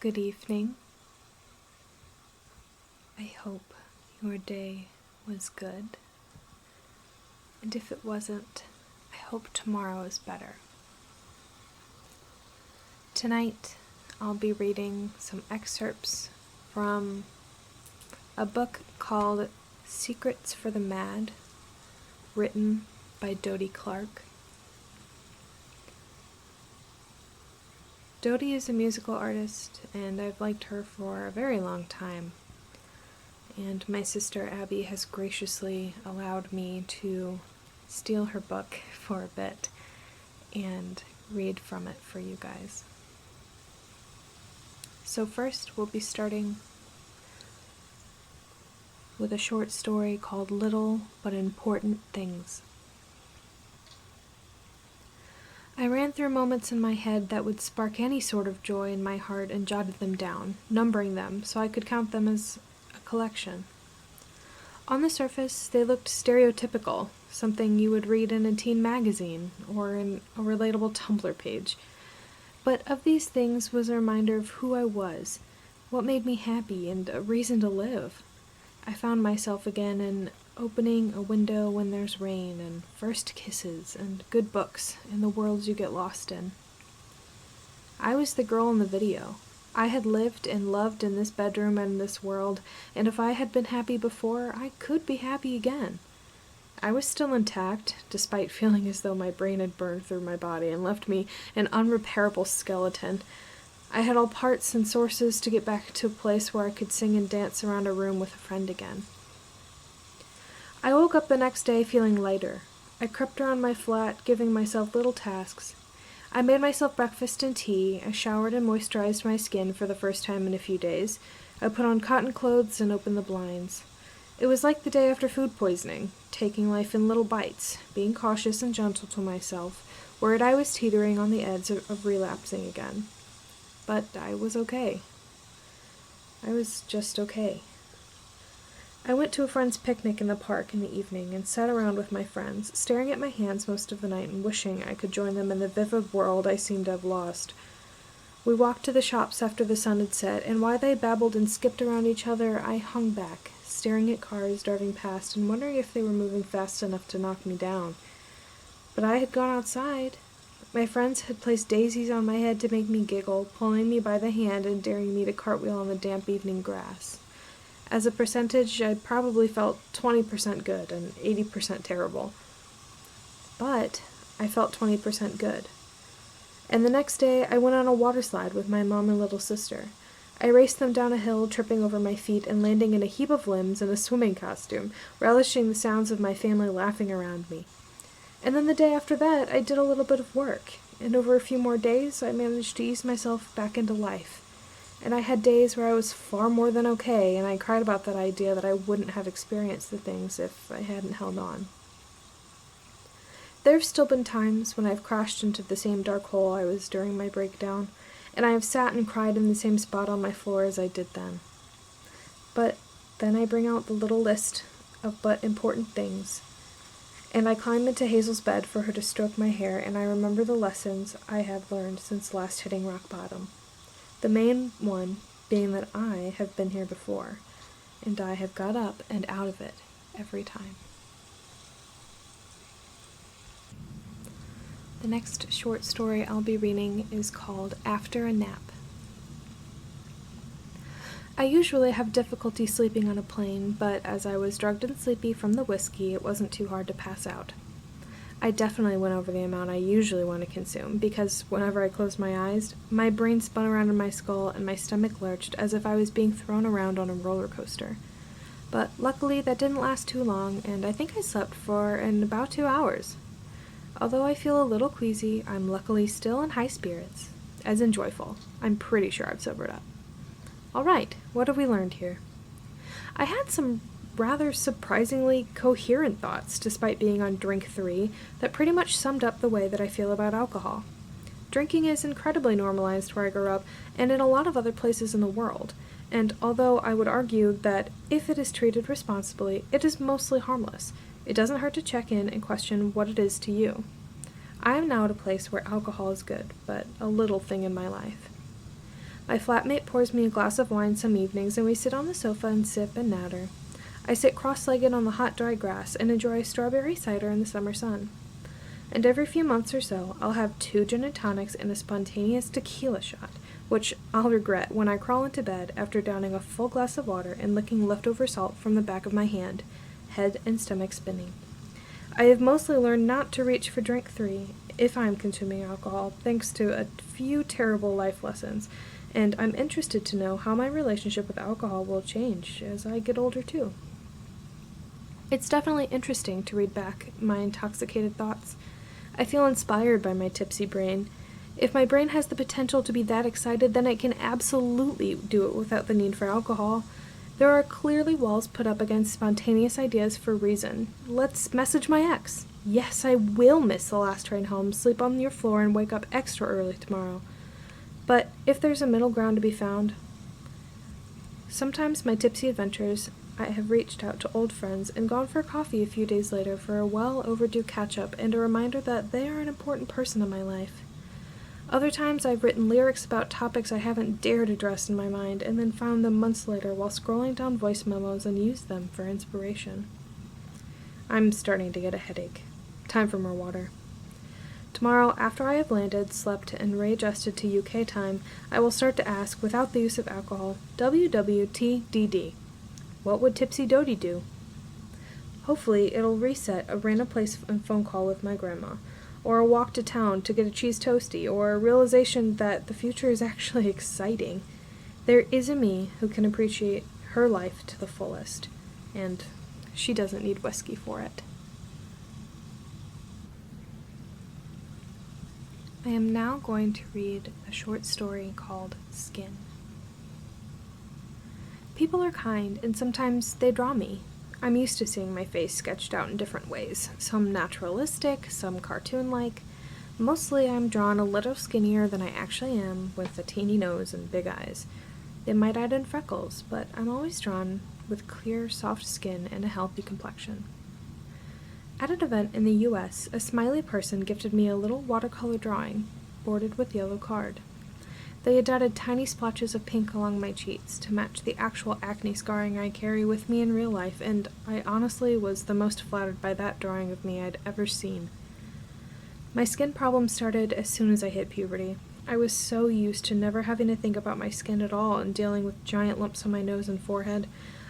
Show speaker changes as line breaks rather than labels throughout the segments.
Good evening. I hope your day was good. And if it wasn't, I hope tomorrow is better. Tonight, I'll be reading some excerpts from a book called Secrets for the Mad, written by Dodie Clark. Dodie is a musical artist, and I've liked her for a very long time. And my sister Abby has graciously allowed me to steal her book for a bit and read from it for you guys. So first, we'll be starting with a short story called Little But Important Things. I ran through moments in my head that would spark any sort of joy in my heart and jotted them down, numbering them so I could count them as a collection. On the surface, they looked stereotypical, something you would read in a teen magazine or in a relatable Tumblr page. But of these things was a reminder of who I was, what made me happy, and a reason to live. I found myself again in opening a window when there's rain, and first kisses, and good books, and the worlds you get lost in. I was the girl in the video. I had lived and loved in this bedroom and this world, and if I had been happy before, I could be happy again. I was still intact, despite feeling as though my brain had burned through my body and left me an unrepairable skeleton. I had all parts and sources to get back to a place where I could sing and dance around a room with a friend again. I woke up the next day feeling lighter. I crept around my flat, giving myself little tasks. I made myself breakfast and tea. I showered and moisturized my skin for the first time in a few days. I put on cotton clothes and opened the blinds. It was like the day after food poisoning, taking life in little bites, being cautious and gentle to myself, worried I was teetering on the edge of relapsing again. But I was okay. I was just okay. I went to a friend's picnic in the park in the evening and sat around with my friends, staring at my hands most of the night and wishing I could join them in the vivid world I seemed to have lost. We walked to the shops after the sun had set, and while they babbled and skipped around each other, I hung back, staring at cars driving past and wondering if they were moving fast enough to knock me down. But I had gone outside. My friends had placed daisies on my head to make me giggle, pulling me by the hand and daring me to cartwheel on the damp evening grass. As a percentage, I probably felt 20% good and 80% terrible. But I felt 20% good. And the next day, I went on a water slide with my mom and little sister. I raced them down a hill, tripping over my feet and landing in a heap of limbs in a swimming costume, relishing the sounds of my family laughing around me. And then the day after that, I did a little bit of work, and over a few more days, I managed to ease myself back into life. And I had days where I was far more than okay, and I cried about that idea that I wouldn't have experienced the things if I hadn't held on. There have still been times when I've crashed into the same dark hole I was during my breakdown, and I have sat and cried in the same spot on my floor as I did then. But then I bring out the little list of but important things, and I climb into Hazel's bed for her to stroke my hair, and I remember the lessons I have learned since last hitting rock bottom. The main one being that I have been here before, and I have got up and out of it every time. The next short story I'll be reading is called After a Nap. I usually have difficulty sleeping on a plane, but as I was drugged and sleepy from the whiskey, it wasn't too hard to pass out. I definitely went over the amount I usually want to consume, because whenever I closed my eyes, my brain spun around in my skull and my stomach lurched as if I was being thrown around on a roller coaster. But luckily that didn't last too long, and I think I slept for about 2 hours. Although I feel a little queasy, I'm luckily still in high spirits, as in joyful. I'm pretty sure I've sobered up. Alright, what have we learned here? I had some rather surprisingly coherent thoughts, despite being on drink 3, that pretty much summed up the way that I feel about alcohol. Drinking is incredibly normalized where I grew up, and in a lot of other places in the world, and although I would argue that if it is treated responsibly, it is mostly harmless. It doesn't hurt to check in and question what it is to you. I am now at a place where alcohol is good, but a little thing in my life. My flatmate pours me a glass of wine some evenings, and we sit on the sofa and sip and natter. I sit cross-legged on the hot, dry grass and enjoy strawberry cider in the summer sun. And every few months or so, I'll have 2 gin and tonics and a spontaneous tequila shot, which I'll regret when I crawl into bed after downing a full glass of water and licking leftover salt from the back of my hand, head and stomach spinning. I have mostly learned not to reach for drink 3 if I'm consuming alcohol, thanks to a few terrible life lessons, and I'm interested to know how my relationship with alcohol will change as I get older too. It's definitely interesting to read back my intoxicated thoughts. I feel inspired by my tipsy brain. If my brain has the potential to be that excited, then it can absolutely do it without the need for alcohol. There are clearly walls put up against spontaneous ideas for a reason. Let's message my ex. Yes, I will miss the last train home, sleep on your floor, and wake up extra early tomorrow. But if there's a middle ground to be found, sometimes my tipsy adventures, I have reached out to old friends and gone for coffee a few days later for a well-overdue catch-up and a reminder that they are an important person in my life. Other times I've written lyrics about topics I haven't dared address in my mind and then found them months later while scrolling down voice memos and used them for inspiration. I'm starting to get a headache. Time for more water. Tomorrow, after I have landed, slept, and readjusted to UK time, I will start to ask, without the use of alcohol, WWTDD. What would Tipsy Dodie do? Hopefully, it'll reset a random place and phone call with my grandma, or a walk to town to get a cheese toastie, or a realization that the future is actually exciting. There is a me who can appreciate her life to the fullest, and she doesn't need whiskey for it. I am now going to read a short story called Skin. People are kind, and sometimes they draw me. I'm used to seeing my face sketched out in different ways, some naturalistic, some cartoon-like. Mostly I'm drawn a little skinnier than I actually am, with a teeny nose and big eyes. They might add in freckles, but I'm always drawn with clear, soft skin and a healthy complexion. At an event in the US, a smiley person gifted me a little watercolor drawing, bordered with yellow card. They had dotted tiny splotches of pink along my cheeks to match the actual acne scarring I carry with me in real life, and I honestly was the most flattered by that drawing of me I'd ever seen. My skin problem started as soon as I hit puberty. I was so used to never having to think about my skin at all and dealing with giant lumps on my nose and forehead.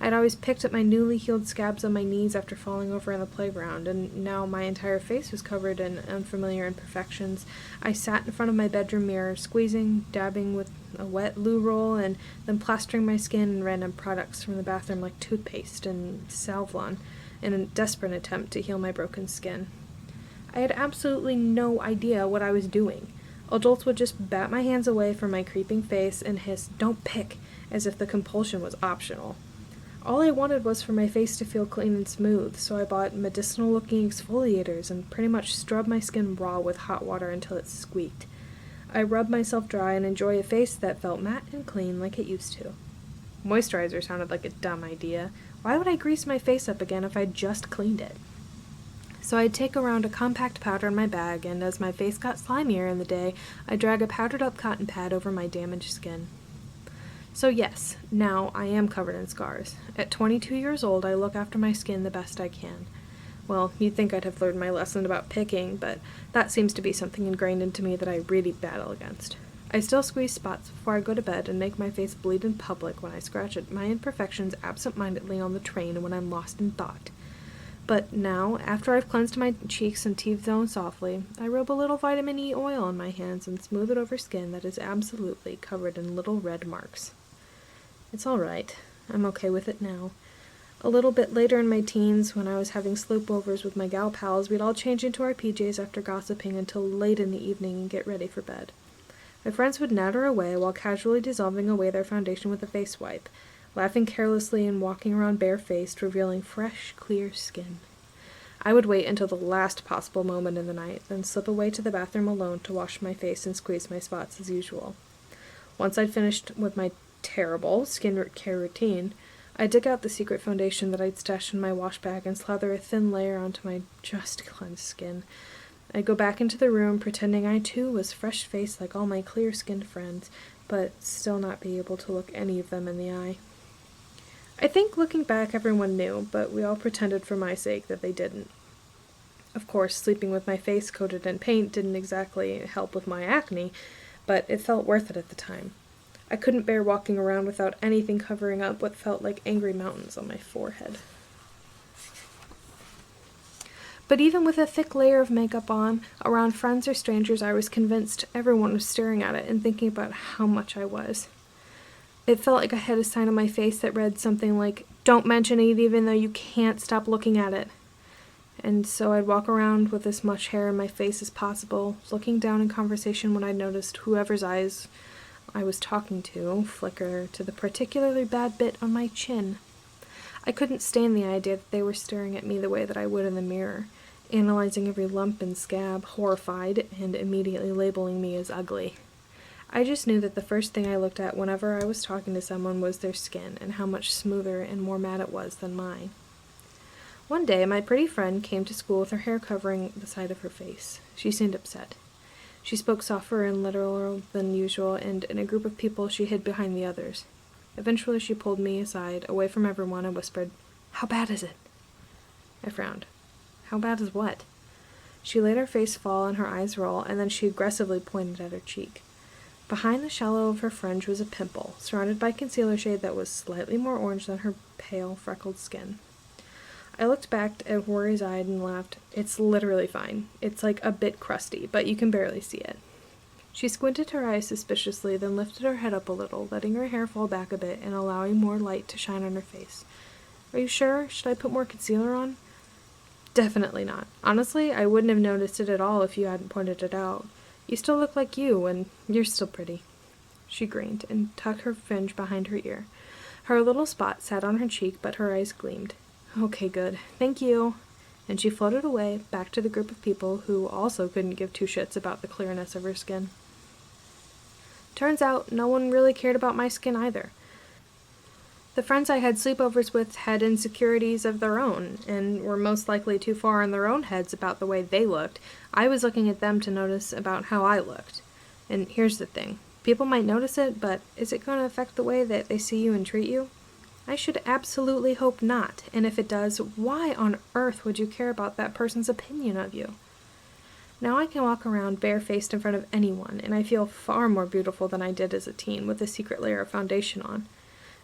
I'd always picked up my newly healed scabs on my knees after falling over in the playground, and now my entire face was covered in unfamiliar imperfections. I sat in front of my bedroom mirror, squeezing, dabbing with a wet loo roll, and then plastering my skin in random products from the bathroom like toothpaste and Savlon in a desperate attempt to heal my broken skin. I had absolutely no idea what I was doing. Adults would just bat my hands away from my creeping face and hiss, "Don't pick," as if the compulsion was optional. All I wanted was for my face to feel clean and smooth, so I bought medicinal-looking exfoliators and pretty much scrubbed my skin raw with hot water until it squeaked. I rubbed myself dry and enjoyed a face that felt matte and clean like it used to. Moisturizer sounded like a dumb idea. Why would I grease my face up again if I'd just cleaned it? So I'd take around a compact powder in my bag, and as my face got slimier in the day, I'd drag a powdered-up cotton pad over my damaged skin. So yes, now I am covered in scars. At 22 years old, I look after my skin the best I can. Well, you'd think I'd have learned my lesson about picking, but that seems to be something ingrained into me that I really battle against. I still squeeze spots before I go to bed and make my face bleed in public when I scratch at my imperfections absent-mindedly on the train when I'm lost in thought. But now, after I've cleansed my cheeks and T-zone softly, I rub a little vitamin E oil on my hands and smooth it over skin that is absolutely covered in little red marks. It's all right. I'm okay with it now. A little bit later in my teens, when I was having sleepovers with my gal pals, we'd all change into our PJs after gossiping until late in the evening and get ready for bed. My friends would natter away while casually dissolving away their foundation with a face wipe, laughing carelessly and walking around barefaced, revealing fresh, clear skin. I would wait until the last possible moment in the night, then slip away to the bathroom alone to wash my face and squeeze my spots as usual. Once I'd finished with my terrible skin care routine, I'd dig out the secret foundation that I'd stashed in my wash bag and slather a thin layer onto my just cleansed skin. I'd go back into the room, pretending I too was fresh-faced like all my clear-skinned friends, but still not be able to look any of them in the eye. I think looking back everyone knew, but we all pretended for my sake that they didn't. Of course, sleeping with my face coated in paint didn't exactly help with my acne, but it felt worth it at the time. I couldn't bear walking around without anything covering up what felt like angry mountains on my forehead. But even with a thick layer of makeup on, around friends or strangers, I was convinced everyone was staring at it and thinking about how much I was. It felt like I had a sign on my face that read something like, "Don't mention it even though you can't stop looking at it." And so I'd walk around with as much hair in my face as possible, looking down in conversation when I noticed whoever's eyes I was talking to flicker to the particularly bad bit on my chin. I couldn't stand the idea that they were staring at me the way that I would in the mirror, analyzing every lump and scab, horrified, and immediately labeling me as ugly. I just knew that the first thing I looked at whenever I was talking to someone was their skin and how much smoother and more matte it was than mine. One day, my pretty friend came to school with her hair covering the side of her face. She seemed upset. She spoke softer and literal than usual, and in a group of people she hid behind the others. Eventually she pulled me aside, away from everyone, and whispered, "How bad is it?" I frowned. "How bad is what?" She let her face fall and her eyes roll, and then she aggressively pointed at her cheek. Behind the shallow of her fringe was a pimple, surrounded by concealer shade that was slightly more orange than her pale, freckled skin. I looked back at worried-eyed and laughed. "It's literally fine. It's like a bit crusty, but you can barely see it." She squinted her eyes suspiciously, then lifted her head up a little, letting her hair fall back a bit and allowing more light to shine on her face. "Are you sure? Should I put more concealer on?" "Definitely not. Honestly, I wouldn't have noticed it at all if you hadn't pointed it out. You still look like you, and you're still pretty." She grinned and tucked her fringe behind her ear. Her little spot sat on her cheek, but her eyes gleamed. "Okay, good. Thank you." And she floated away, back to the group of people who also couldn't give two shits about the clearness of her skin. Turns out, no one really cared about my skin either. The friends I had sleepovers with had insecurities of their own, and were most likely too far in their own heads about the way they looked. I was looking at them to notice about how I looked. And here's the thing. People might notice it, but is it going to affect the way that they see you and treat you? I should absolutely hope not, and if it does, why on earth would you care about that person's opinion of you? Now I can walk around barefaced in front of anyone, and I feel far more beautiful than I did as a teen with a secret layer of foundation on.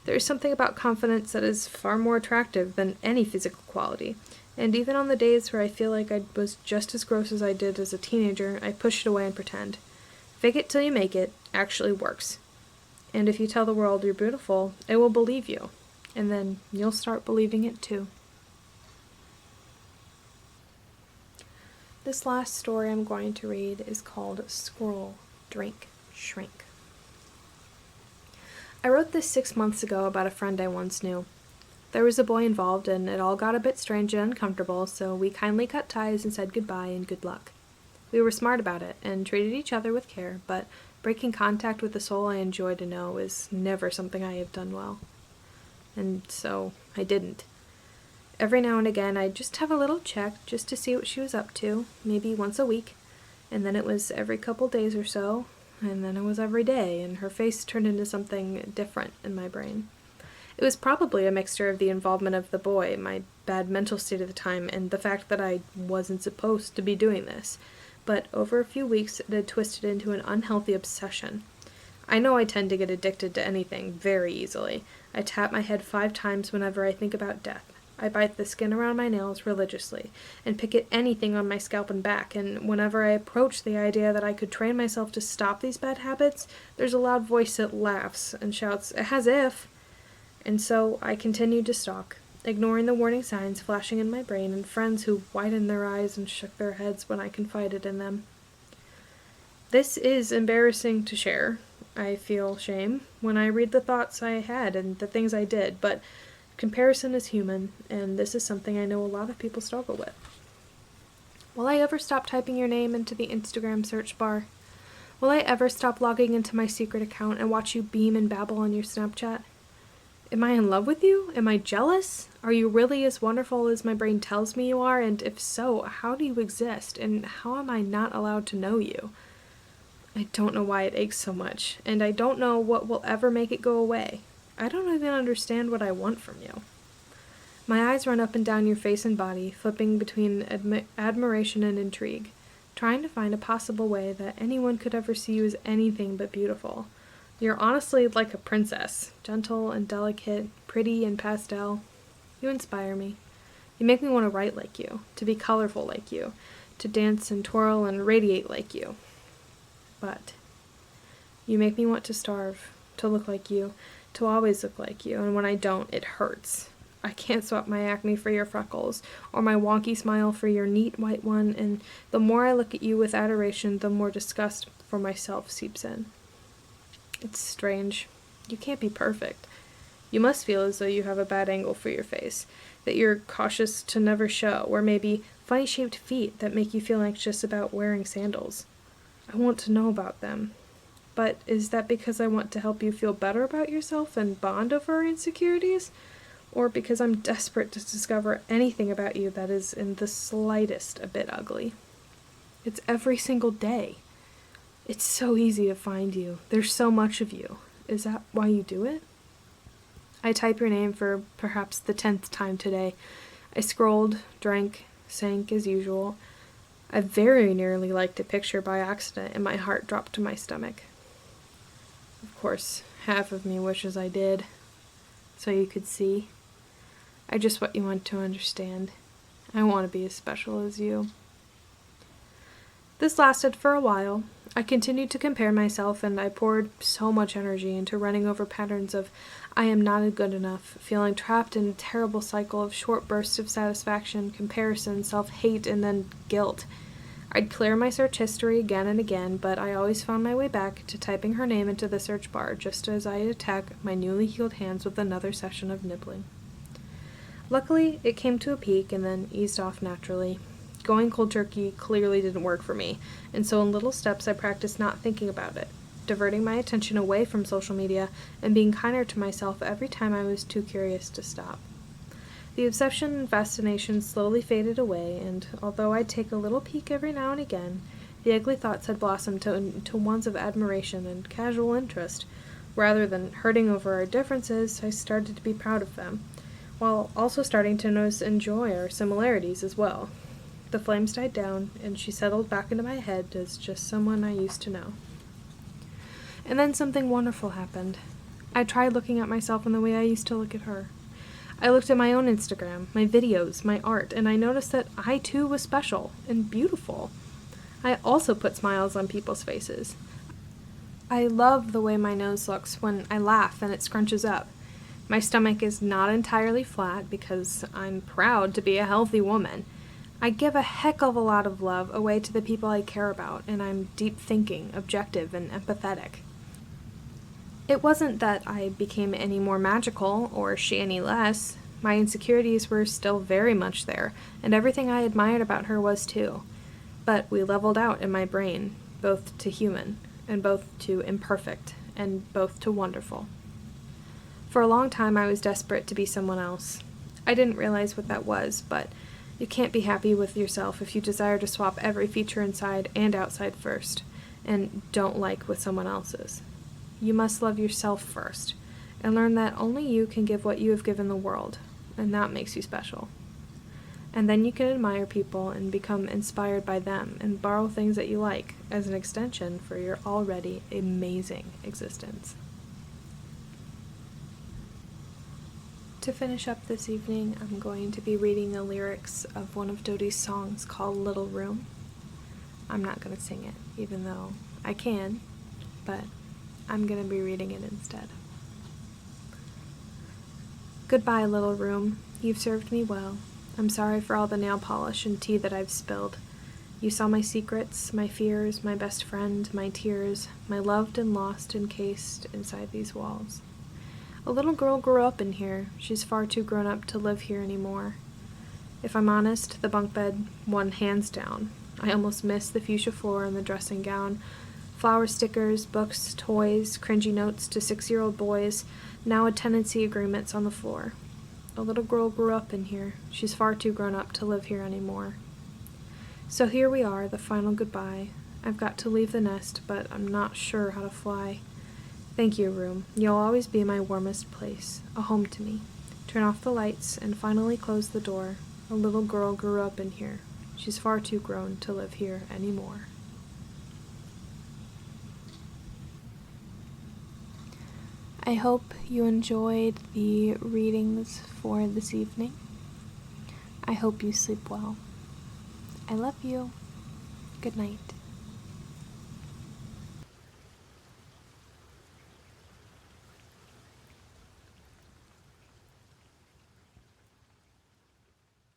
There is something about confidence that is far more attractive than any physical quality, and even on the days where I feel like I was just as gross as I did as a teenager, I push it away and pretend. Fake it till you make it actually works. And if you tell the world you're beautiful, it will believe you, and then you'll start believing it too. This last story I'm going to read is called Scroll, Drink, Shrink. I wrote this 6 months ago about a friend I once knew. There was a boy involved, and it all got a bit strange and uncomfortable, so we kindly cut ties and said goodbye and good luck. We were smart about it, and treated each other with care, but breaking contact with the soul I enjoy to know is never something I have done well. And so, I didn't. Every now and again, I'd just have a little check, just to see what she was up to, maybe once a week, and then it was every couple days or so, and then it was every day, and her face turned into something different in my brain. It was probably a mixture of the involvement of the boy, my bad mental state at the time, and the fact that I wasn't supposed to be doing this. But over a few weeks, it had twisted into an unhealthy obsession. I know I tend to get addicted to anything very easily. I tap my head 5 times whenever I think about death. I bite the skin around my nails religiously, and pick at anything on my scalp and back, and whenever I approach the idea that I could train myself to stop these bad habits, there's a loud voice that laughs and shouts, "As if!" And so I continued to stalk, ignoring the warning signs flashing in my brain and friends who widened their eyes and shook their heads when I confided in them. This is embarrassing to share. I feel shame when I read the thoughts I had and the things I did, but comparison is human, and this is something I know a lot of people struggle with. Will I ever stop typing your name into the Instagram search bar? Will I ever stop logging into my secret account and watch you beam and babble on your Snapchat? Am I in love with you? Am I jealous? Are you really as wonderful as my brain tells me you are? And if so, how do you exist? And how am I not allowed to know you? I don't know why it aches so much, and I don't know what will ever make it go away. I don't even understand what I want from you. My eyes run up and down your face and body, flipping between admiration and intrigue, trying to find a possible way that anyone could ever see you as anything but beautiful. You're honestly like a princess, gentle and delicate, pretty and pastel. You inspire me. You make me want to write like you, to be colorful like you, to dance and twirl and radiate like you. But you make me want to starve, to look like you, to always look like you, and when I don't, it hurts. I can't swap my acne for your freckles, or my wonky smile for your neat white one, and the more I look at you with adoration, the more disgust for myself seeps in. It's strange. You can't be perfect. You must feel as though you have a bad angle for your face, that you're cautious to never show, or maybe funny-shaped feet that make you feel anxious about wearing sandals. I want to know about them. But is that because I want to help you feel better about yourself and bond over our insecurities? Or because I'm desperate to discover anything about you that is in the slightest a bit ugly? It's every single day. It's so easy to find you. There's so much of you. Is that why you do it? I type your name for perhaps the 10th time today. I scrolled, drank, sank as usual. I very nearly liked a picture by accident, and my heart dropped to my stomach. Of course, half of me wishes I did, so you could see. I just want you to understand. I want to be as special as you. This lasted for a while. I continued to compare myself, and I poured so much energy into running over patterns of I am not good enough, feeling trapped in a terrible cycle of short bursts of satisfaction, comparison, self-hate, and then guilt. I'd clear my search history again and again, but I always found my way back to typing her name into the search bar just as I'd attack my newly healed hands with another session of nibbling. Luckily, it came to a peak and then eased off naturally. Going cold turkey clearly didn't work for me, and so in little steps I practiced not thinking about it, diverting my attention away from social media and being kinder to myself every time I was too curious to stop. The obsession and fascination slowly faded away, and although I'd take a little peek every now and again, the ugly thoughts had blossomed into ones of admiration and casual interest. Rather than hurting over our differences, I started to be proud of them, while also starting to notice and enjoy our similarities as well. The flames died down, and she settled back into my head as just someone I used to know. And then something wonderful happened. I tried looking at myself in the way I used to look at her. I looked at my own Instagram, my videos, my art, and I noticed that I too was special and beautiful. I also put smiles on people's faces. I love the way my nose looks when I laugh and it scrunches up. My stomach is not entirely flat because I'm proud to be a healthy woman. I give a heck of a lot of love away to the people I care about, and I'm deep thinking, objective, and empathetic. It wasn't that I became any more magical, or she any less. My insecurities were still very much there, and everything I admired about her was too. But we leveled out in my brain, both to human, and both to imperfect, and both to wonderful. For a long time I was desperate to be someone else. I didn't realize what that was, but you can't be happy with yourself if you desire to swap every feature inside and outside first, and don't like with someone else's. You must love yourself first, and learn that only you can give what you have given the world, and that makes you special. And then you can admire people and become inspired by them, and borrow things that you like as an extension for your already amazing existence. To finish up this evening, I'm going to be reading the lyrics of one of Dodie's songs called Little Room. I'm not going to sing it, even though I can, but I'm going to be reading it instead. Goodbye, little room. You've served me well. I'm sorry for all the nail polish and tea that I've spilled. You saw my secrets, my fears, my best friend, my tears, my loved and lost encased inside these walls. A little girl grew up in here. She's far too grown up to live here anymore. If I'm honest, the bunk bed won hands down. I almost miss the fuchsia floor and the dressing gown. Flower stickers, books, toys, cringy notes to 6-year-old boys, now tenancy agreements on the floor. A little girl grew up in here. She's far too grown up to live here anymore. So here we are, the final goodbye, I've got to leave the nest, but I'm not sure how to fly. Thank you, room. You'll always be my warmest place, a home to me. Turn off the lights and finally close the door. A little girl grew up in here. She's far too grown to live here anymore. I hope you enjoyed the readings for this evening. I hope you sleep well. I love you. Good night.